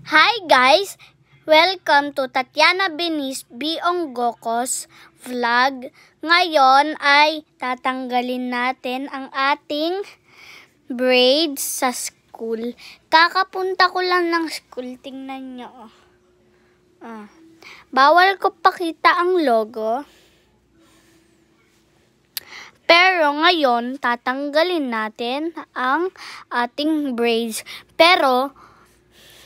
Hi guys! Welcome to Tatiana Benis Biong-Gokos vlog. Ngayon ay tatanggalin natin ang ating braids sa school. Kakapunta ko lang ng school. Tingnan nyo. Bawal ko pakita ang logo. Pero ngayon, tatanggalin natin ang ating braids. Pero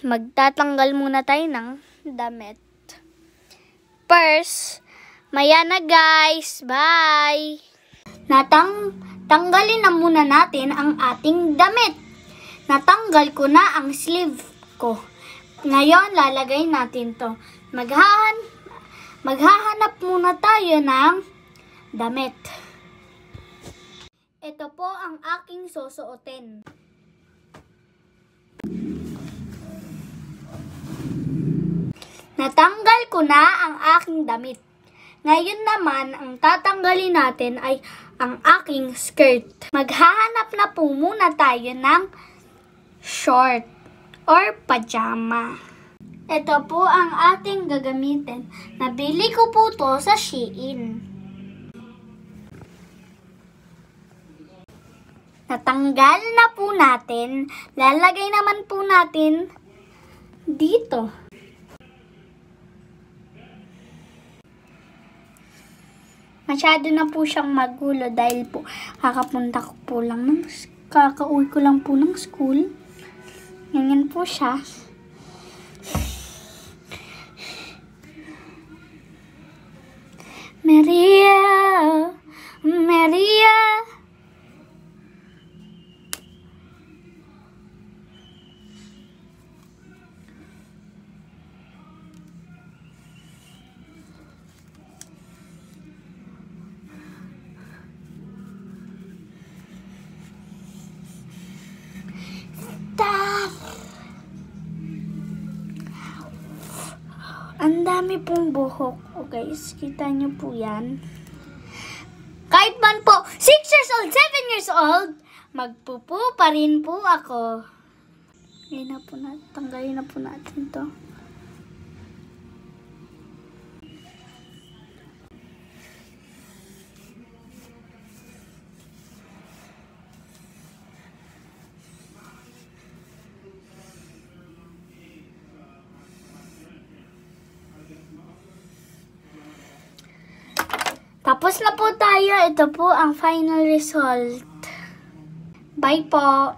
magtatanggal muna tayo ng damit. First, maya na guys. Bye! Tanggalin na muna natin ang ating damit. Natanggal ko na ang sleeve ko. Ngayon, lalagay natin to. Maghahanap muna tayo ng damit. Ito po ang aking susuotin. Natanggal ko na ang aking damit. Ngayon naman, ang tatanggalin natin ay ang aking skirt. Maghahanap na po muna tayo ng short or pajama. Ito po ang ating gagamitin. Nabili ko po to sa Shein. Natanggal na po natin. Lalagay naman po natin dito. Masyado na po siyang magulo dahil po kakauwi ko lang po ng school. Ganyan po siya. Maria, Maria. Ang dami pong buhok. Okay, kita nyo po yan. Kahit man po 6 years old, 7 years old, magpupo pa rin po ako. Tanggalin na po natin to. Tapos na po tayo. Ito po ang final result. Bye po!